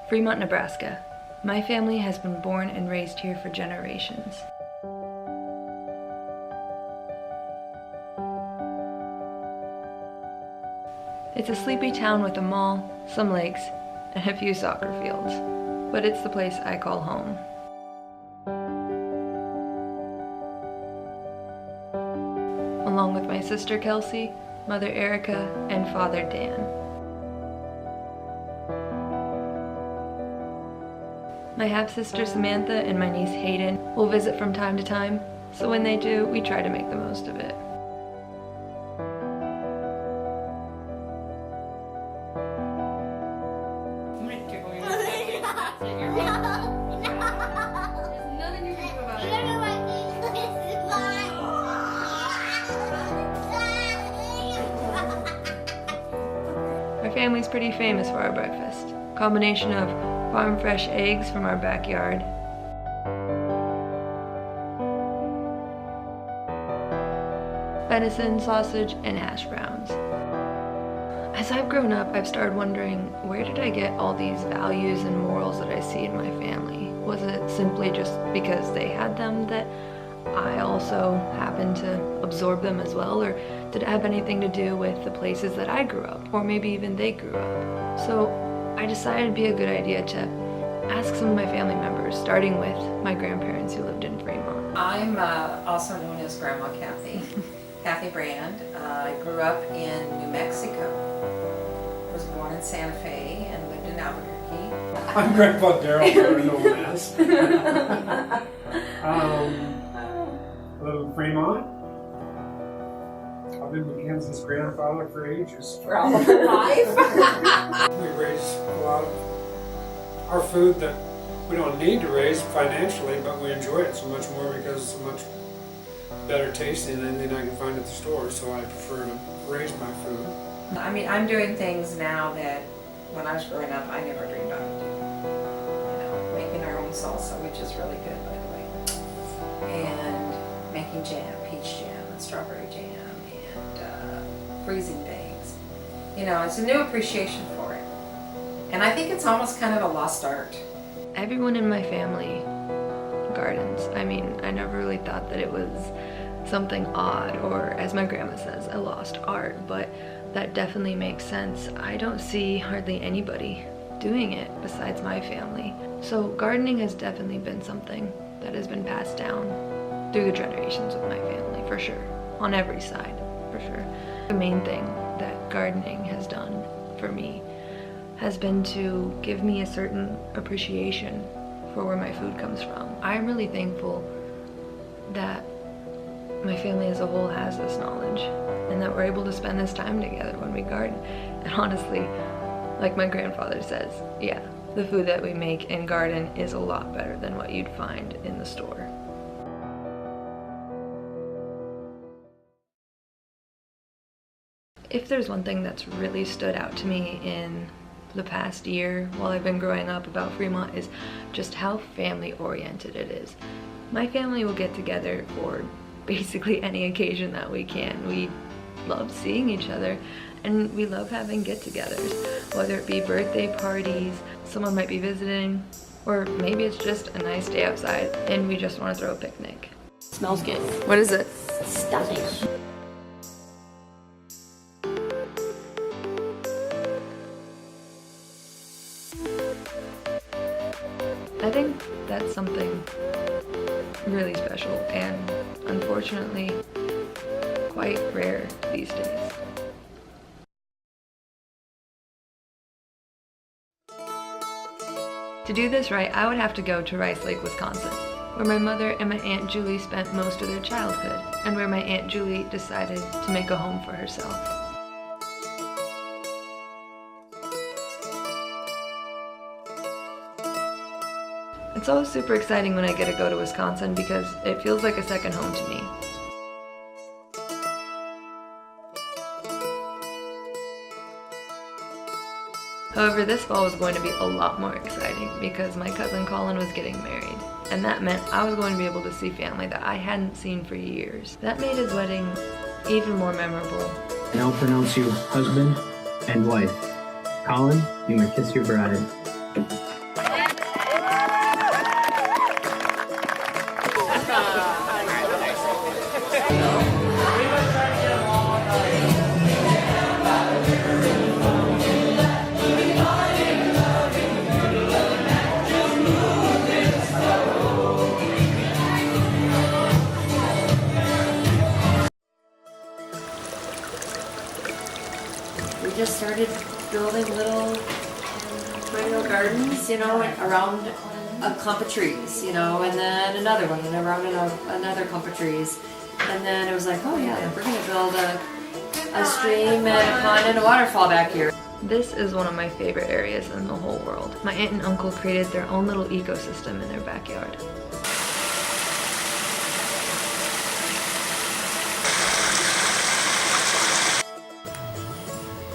Fremont, Nebraska. My family has been born and raised here for generations. It's a sleepy town with a mall, some lakes, and a few soccer fields. But it's the place I call home. Along with my sister Kelsey, mother Erica, and father Dan. My half-sister Samantha and my niece Hayden will visit from time to time, so when they do, we try to make the most of it. Our family's pretty famous for our breakfast. Combination of farm fresh eggs from our backyard, venison, sausage, and hash browns. As I've grown up, I've started wondering, where did I get all these values and morals that I see in my family? Was it simply just because they had them that I also happened to absorb them as well, or did it have anything to do with the places that I grew up, or maybe even they grew up? So I decided it'd be a good idea to ask some of my family members, starting with my grandparents who lived in Fremont. I'm also known as Grandma Kathy, Kathy Brand. I grew up in New Mexico. I was born in Santa Fe and lived in Albuquerque. I'm Grandpa Daryl, better known as. I live in Fremont. I've been McKenzie's grandfather for ages. We're all alive. We raise a lot of our food that we don't need to raise financially, but we enjoy it so much more because it's so much better tasting than anything I can find at the store, so I prefer to raise my food. I mean, I'm doing things now that when I was growing up, I never dreamed I would do. You know, making our own salsa, which is really good, by the way, and making jam, peach jam and strawberry jam, and freezing things. You know, it's a new appreciation for it. And I think it's almost kind of a lost art. Everyone in my family gardens. I mean, I never really thought that it was something odd, or as my grandma says, a lost art, but that definitely makes sense. I don't see hardly anybody doing it besides my family. So gardening has definitely been something that has been passed down through the generations of my family, for sure, on every side, for sure. The main thing that gardening has done for me has been to give me a certain appreciation for where my food comes from. I'm really thankful that my family as a whole has this knowledge and that we're able to spend this time together when we garden. And honestly, like my grandfather says, yeah, the food that we make in garden is a lot better than what you'd find in the store. If there's one thing that's really stood out to me in the past year while I've been growing up about Fremont is just how family oriented it is. My family will get together for basically any occasion that we can. We love seeing each other and we love having get-togethers, whether it be birthday parties, someone might be visiting, or maybe it's just a nice day outside and we just want to throw a picnic. Smells good. What is it? Stunning. I think that's something really special and unfortunately quite rare these days. To do this right, I would have to go to Rice Lake, Wisconsin, where my mother and my Aunt Julie spent most of their childhood, and where my Aunt Julie decided to make a home for herself. It's always super exciting when I get to go to Wisconsin because it feels like a second home to me. However, this fall was going to be a lot more exciting because my cousin Colin was getting married, and that meant I was going to be able to see family that I hadn't seen for years. That made his wedding even more memorable. And I'll pronounce you husband and wife. Colin, you may kiss your bride. we just started building little gardens, you know, around a clump of trees, you know, and then another one, and around another clump of trees. And then it was like, oh yeah, we're gonna build a stream and a pond and a waterfall back here. This is one of my favorite areas in the whole world. My aunt and uncle created their own little ecosystem in their backyard.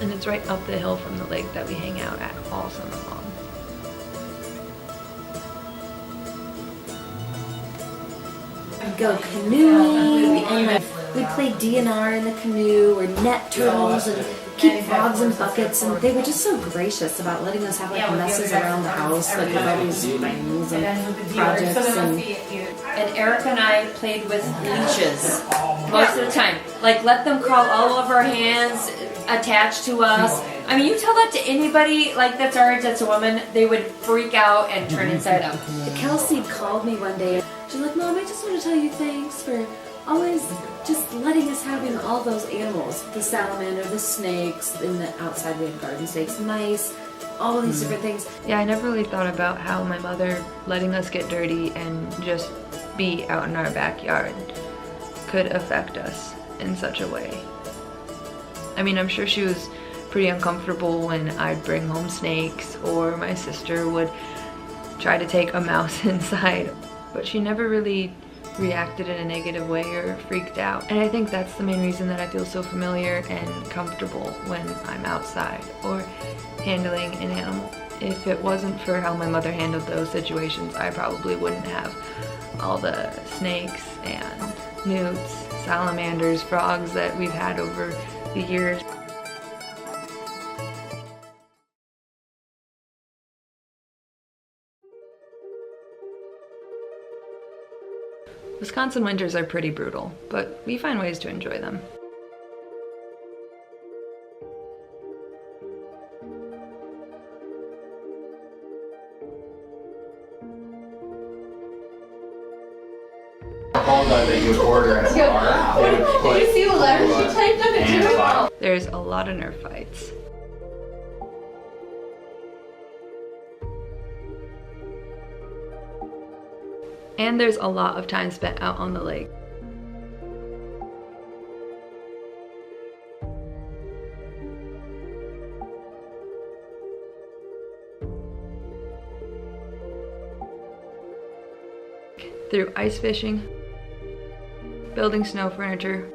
And it's right up the hill from the lake that we hang out at all summer long. We'd go canoeing, and we'd play DNR in the canoe, or net turtles, and keep frogs in buckets, and they were just so gracious about letting us have like messes around the house, like with all these things and projects. And Erica and I played with leashes most of the time. Like, let them crawl all over our hands, attached to us. I mean, you tell that to anybody like that's our age, that's a woman, they would freak out and turn inside out. Kelsey called me one day. She's like, Mom, I just want to tell you thanks for always just letting us having all those animals. The salamander, the snakes, and the outside we had garden snakes, mice, all these different things. Yeah, I never really thought about how my mother letting us get dirty and just be out in our backyard could affect us in such a way. I mean, I'm sure she was pretty uncomfortable when I'd bring home snakes, or my sister would try to take a mouse inside, but she never really reacted in a negative way or freaked out. And I think that's the main reason that I feel so familiar and comfortable when I'm outside or handling an animal. If it wasn't for how my mother handled those situations, I probably wouldn't have all the snakes and newts, salamanders, frogs that we've had over the years. Wisconsin winters are pretty brutal, but we find ways to enjoy them. That you would order at a bar. They would put, Did you see the letter she typed up it too? There's a lot of Nerf fights. And there's a lot of time spent out on the lake. Through ice fishing, building snow furniture,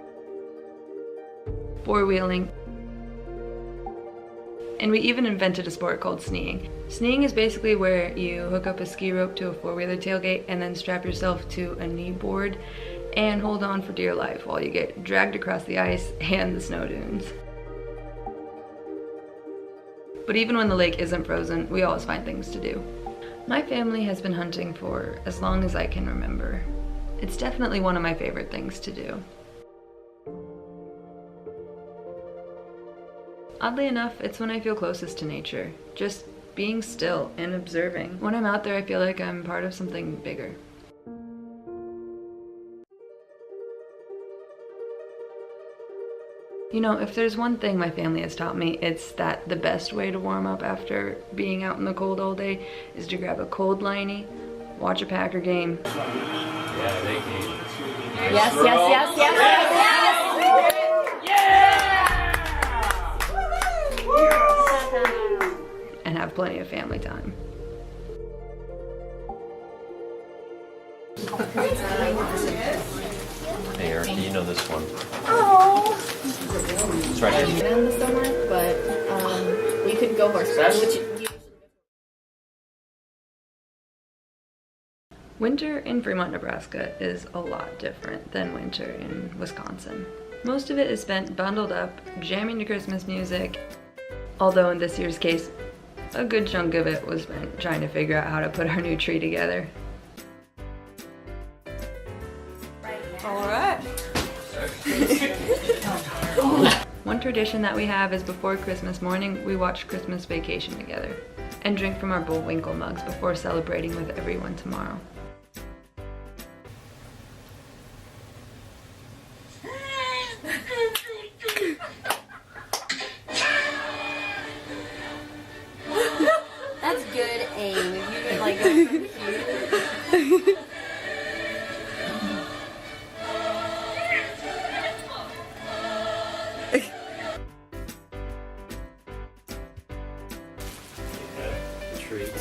four-wheeling, and we even invented a sport called skiing. Skiing is basically where you hook up a ski rope to a four-wheeler tailgate and then strap yourself to a knee board and hold on for dear life while you get dragged across the ice and the snow dunes. But even when the lake isn't frozen, we always find things to do. My family has been hunting for as long as I can remember. It's definitely one of my favorite things to do. Oddly enough, it's when I feel closest to nature, just being still and observing. When I'm out there, I feel like I'm part of something bigger. You know, if there's one thing my family has taught me, it's that the best way to warm up after being out in the cold all day is to grab a cold liney, watch a Packer game. Yeah, they can. Yes, yes, yes, yes, yes, yes! And have plenty of family time. Hey Erica, you know this one. Oh. It's right here. In the summer, but we could go horseback. Winter in Fremont, Nebraska is a lot different than winter in Wisconsin. Most of it is spent bundled up, jamming to Christmas music, although in this year's case, a good chunk of it was spent trying to figure out how to put our new tree together. Alright. One tradition that we have is before Christmas morning, we watch Christmas Vacation together and drink from our Bullwinkle mugs before celebrating with everyone tomorrow.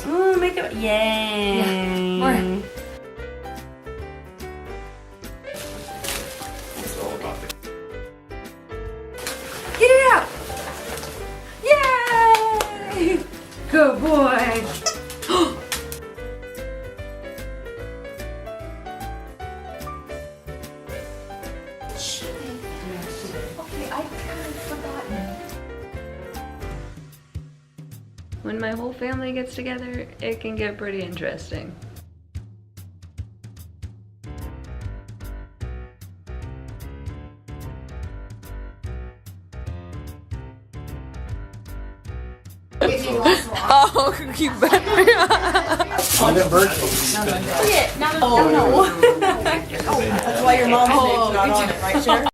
Oh, make it. Yay! Yeah, more. Get it out! Yay! Good boy! Okay, I kind of forgotten. When my whole family gets together, it can get pretty interesting. Oh, you better. That's why your mom's name's not on it, right, Sharon?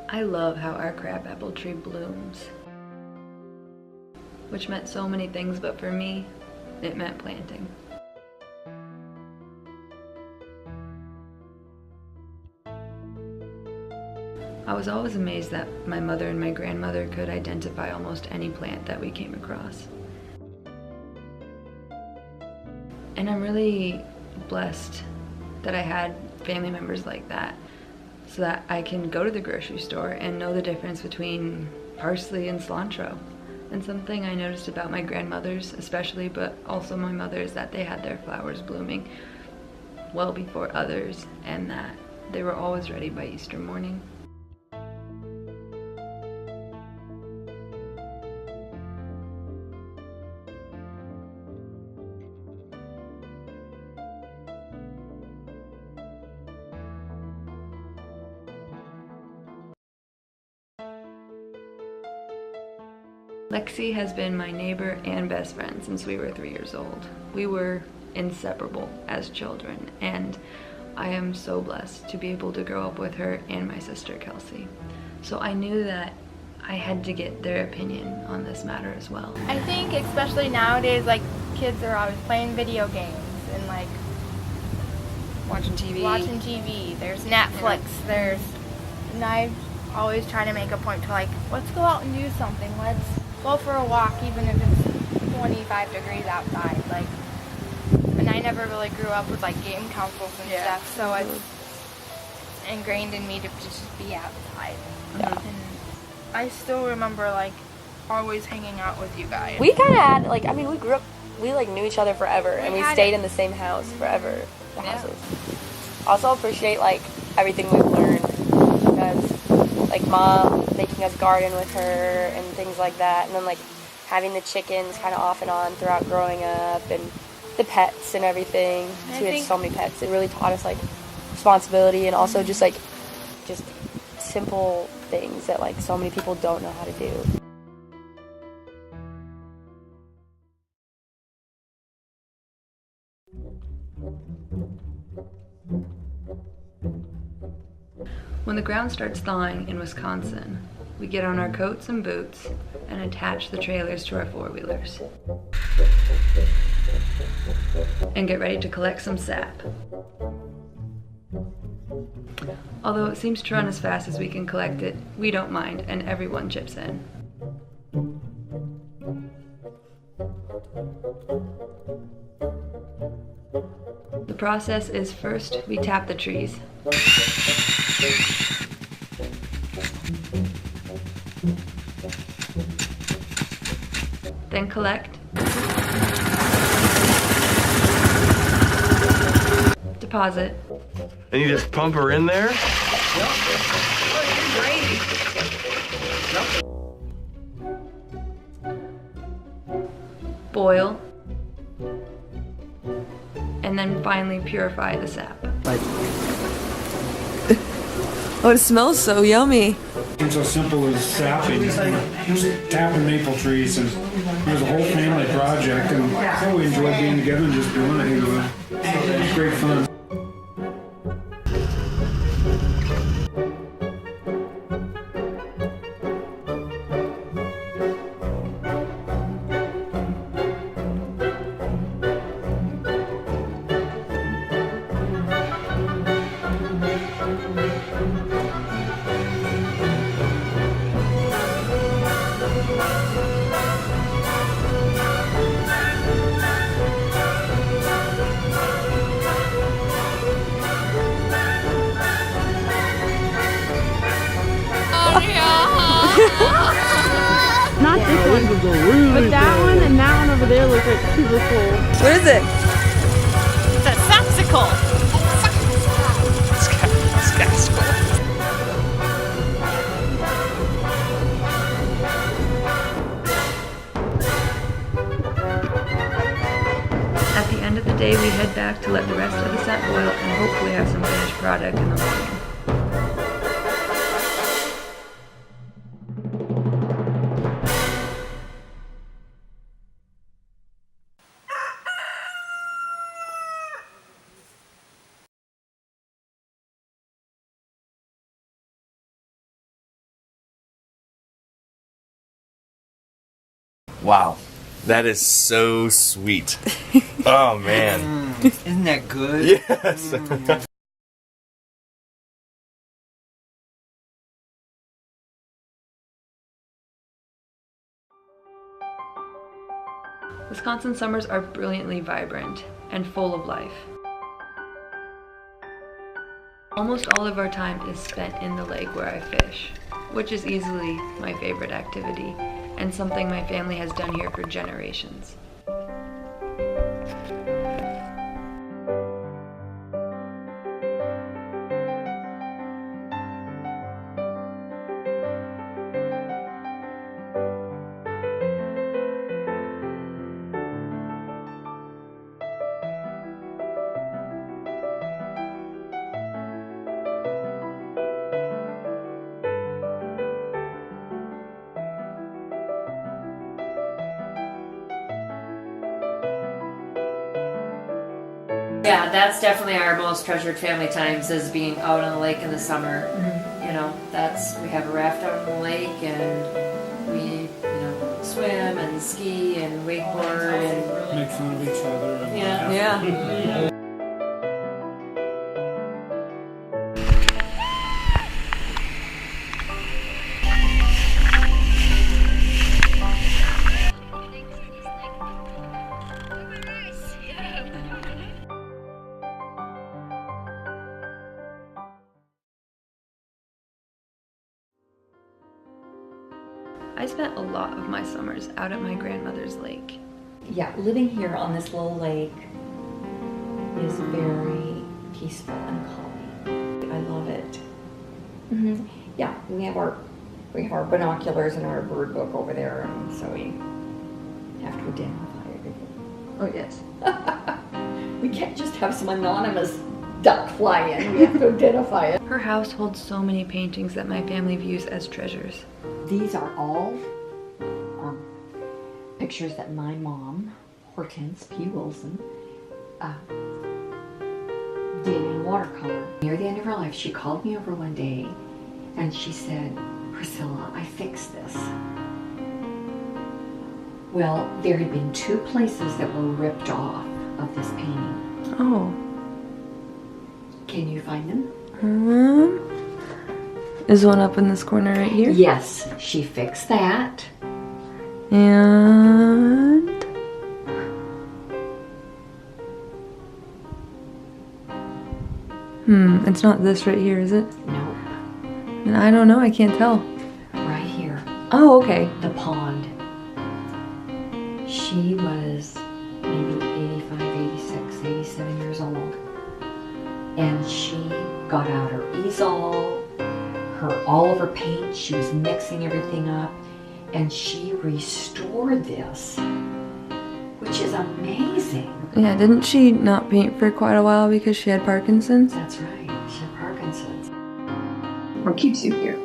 I love how our crabapple tree blooms, which meant so many things, but for me, it meant planting. I was always amazed that my mother and my grandmother could identify almost any plant that we came across. And I'm really blessed that I had family members like that, so that I can go to the grocery store and know the difference between parsley and cilantro. And something I noticed about my grandmothers especially, but also my mother, is that they had their flowers blooming well before others, and that they were always ready by Easter morning. Lexi has been my neighbor and best friend since we were 3 years old. We were inseparable as children, and I am so blessed to be able to grow up with her and my sister Kelsey. So I knew that I had to get their opinion on this matter as well. I think especially nowadays, like, kids are always playing video games and like Watching TV. There's Netflix, and I always try to make a point to, like, let's go out and do something. Let's go for a walk, even if it's 25 degrees outside. Like, and I never really grew up with like game consoles and stuff, so it's ingrained in me to just be outside. Yeah. And I still remember like always hanging out with you guys. We kind of had, like, I mean, we grew up, we like knew each other forever, and we stayed in the same house forever, the houses. Also appreciate like everything we've learned, because like Mom making us garden with her and things like that, and then like having the chickens kind of off and on throughout growing up, and the pets and everything. So we had so many pets. It really taught us like responsibility, and also just simple things that like so many people don't know how to do. When the ground starts thawing in Wisconsin, we get on our coats and boots and attach the trailers to our four-wheelers and get ready to collect some sap. Although it seems to run as fast as we can collect it, we don't mind, and everyone chips in. The process is, first we tap the trees. Then collect. Deposit. And you just pump her in there? Boil. And then finally purify the sap. Oh, it smells so yummy. It's so simple as sapping, tapping maple trees, and it was a whole family project, and we enjoyed being together and just doing it, you know. It was great fun. Not this one, but that one and that one over there look like super cool. What is it? It's a saxicle. At the end of the day, we head back to let the rest of the set boil and hopefully have some finished product in the morning. Wow. That is so sweet. Oh, man. Isn't that good? Yes. Wisconsin summers are brilliantly vibrant and full of life. Almost all of our time is spent in the lake where I fish, which is easily my favorite activity and something my family has done here for generations. Yeah, that's definitely our most treasured family times, is being out on the lake in the summer. Mm-hmm. You know, we have a raft out on the lake, and we, swim and ski and wakeboard and Make fun of each other. And yeah. I spent a lot of my summers out at my grandmother's lake. Yeah, living here on this little lake is very peaceful and calming. I love it. Mm-hmm. Yeah, we have our binoculars and our bird book over there, and so we have to identify everything. Oh yes. We can't just have some anonymous duck fly in. We have to identify it. Her house holds so many paintings that my family views as treasures. These are all pictures that my mom, Hortense P. Wilson, did in watercolor. Near the end of her life, she called me over one day and she said, "Priscilla, I fixed this." Well, there had been 2 places that were ripped off of this painting. Oh. Can you find them? Is one up in this corner right here? Yes, she fixed that. And it's not this right here, is it? No. And I don't know, I can't tell. Right here. Oh, okay. The pond. She was maybe 85, 86, 87 years old. And she got out her easel, all of her paint, she was mixing everything up, and she restored this, which is amazing. Yeah, didn't she not paint for quite a while because she had Parkinson's? That's right, she had Parkinson's. What keeps you here?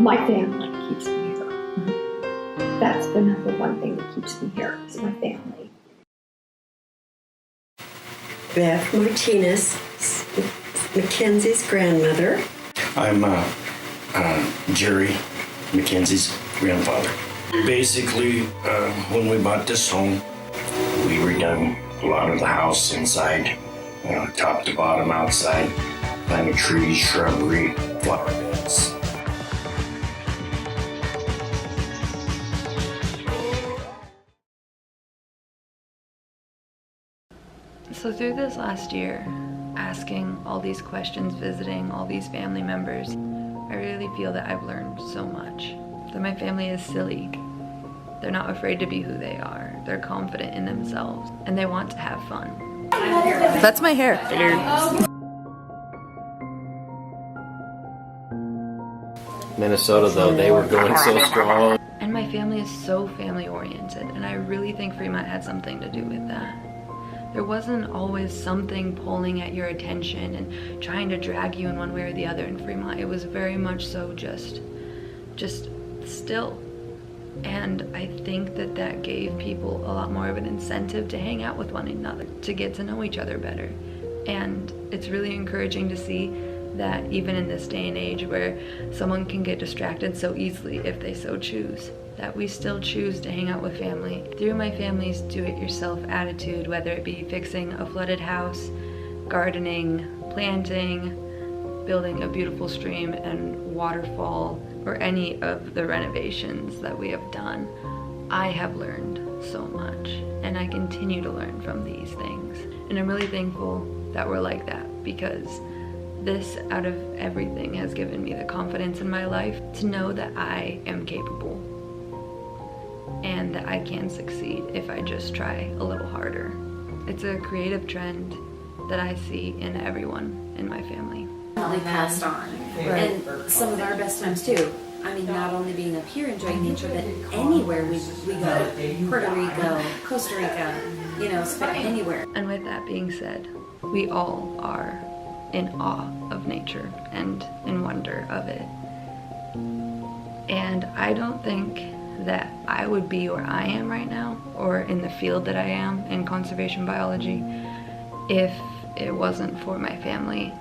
My family keeps me here. Mm-hmm. That's the number one thing that keeps me here, is my family. Beth Martinez, Mackenzie's grandmother. I'm Jerry Mackenzie's grandfather. Basically, when we bought this home, we redone a lot of the house inside, top to bottom, outside. planting trees, shrubbery, flower beds. So through this last year, asking all these questions, visiting all these family members, I really feel that I've learned so much. That my family is silly. They're not afraid to be who they are. They're confident in themselves, and they want to have fun. That's my hair. Minnesota, though, they were going so strong. And my family is so family oriented, and I really think Fremont had something to do with that. There wasn't always something pulling at your attention and trying to drag you in one way or the other in Fremont. It was very much so just still. And I think that that gave people a lot more of an incentive to hang out with one another, to get to know each other better. And it's really encouraging to see that even in this day and age where someone can get distracted so easily if they so choose, that we still choose to hang out with family. Through my family's do-it-yourself attitude, whether it be fixing a flooded house, gardening, planting, building a beautiful stream and waterfall, or any of the renovations that we have done, I have learned so much, and I continue to learn from these things. And I'm really thankful that we're like that, because this, out of everything, has given me the confidence in my life to know that I am capable and that I can succeed if I just try a little harder. It's a creative trend that I see in everyone in my family. Definitely passed on. And some of our best times too. I mean, not only being up here enjoying nature, but anywhere we go, Puerto Rico, Costa Rica, you know, anywhere. And with that being said, we all are in awe of nature and in wonder of it. And I don't think that I would be where I am right now, or in the field that I am in conservation biology, if it wasn't for my family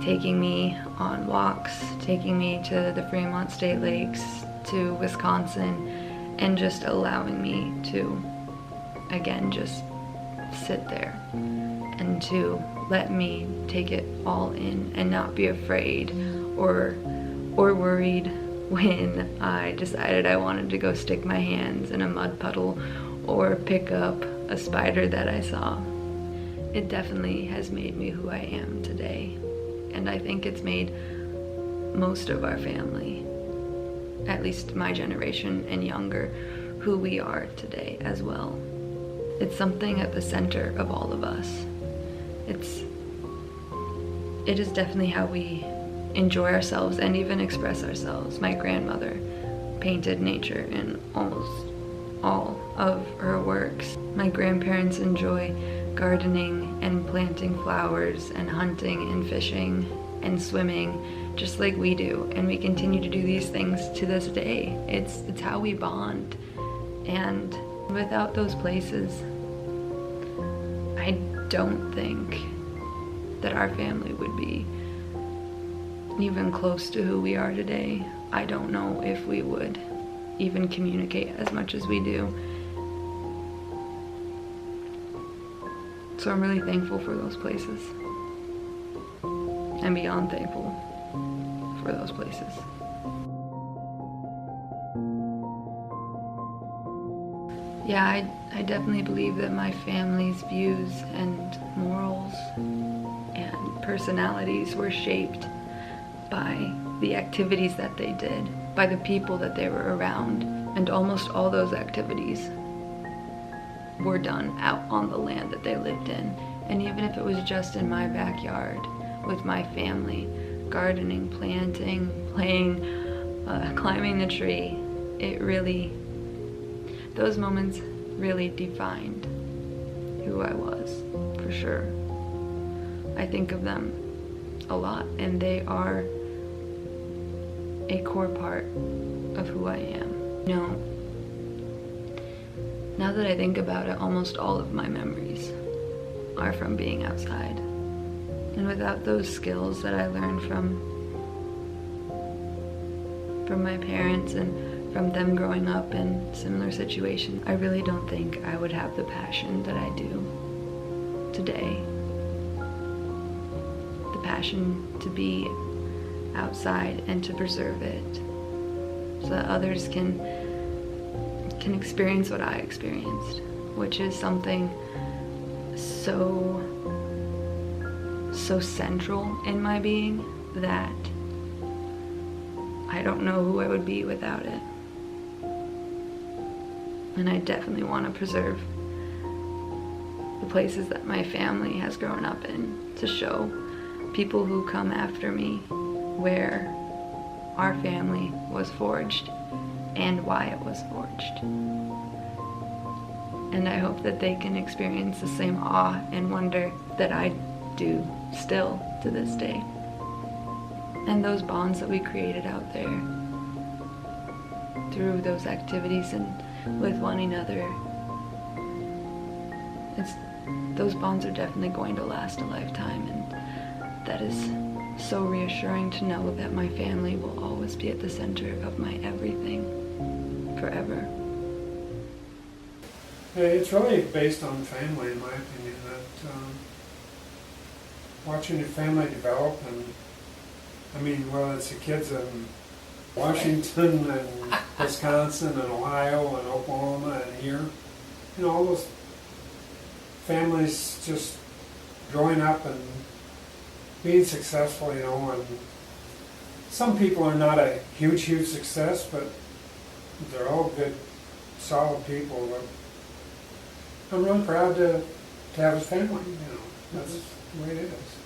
taking me on walks, taking me to the Fremont State Lakes, to Wisconsin, and just allowing me to, again, just sit there and to let me take it all in and not be afraid or worried when I decided I wanted to go stick my hands in a mud puddle or pick up a spider that I saw. It definitely has made me who I am today. And I think it's made most of our family, at least my generation and younger, who we are today as well. It's something at the center of all of us. It is definitely how we enjoy ourselves and even express ourselves. My grandmother painted nature in almost all of her works. My grandparents enjoy gardening and planting flowers and hunting and fishing and swimming just like we do, and we continue to do these things to this day. It's how we bond, and without those places, I don't think that our family would be even close to who we are today. I don't know if we would even communicate as much as we do. So I'm really thankful for those places. I'm beyond thankful for those places. Yeah, I definitely believe that my family's views and morals and personalities were shaped by the activities that they did, by the people that they were around, and almost all those activities were done out on the land that they lived in. And even if it was just in my backyard with my family, gardening, planting, playing, climbing the tree, those moments really defined who I was, for sure. I think of them a lot, and they are a core part of who I am. You know, now that I think about it, almost all of my memories are from being outside. And without those skills that I learned from my parents and from them growing up in similar situations, I really don't think I would have the passion that I do today. The the passion to be outside and to preserve it so that others can experience what I experienced, which is something so central in my being that I don't know who I would be without it. And I definitely want to preserve the places that my family has grown up in to show people who come after me where our family was forged and why it was forged. And I hope that they can experience the same awe and wonder that I do still to this day. And those bonds that we created out there through those activities and with one another, those bonds are definitely going to last a lifetime, and that is so reassuring to know that my family will always be at the center of my everything forever. It's really based on family, in my opinion, that watching your family develop, and I mean, whether it's the kids in Washington and Wisconsin and Ohio and Oklahoma and here, you know, all those families just growing up and being successful, you know, and some people are not a huge success, but they're all good, solid people. But I'm really proud to have a family, you know, that's the way it is.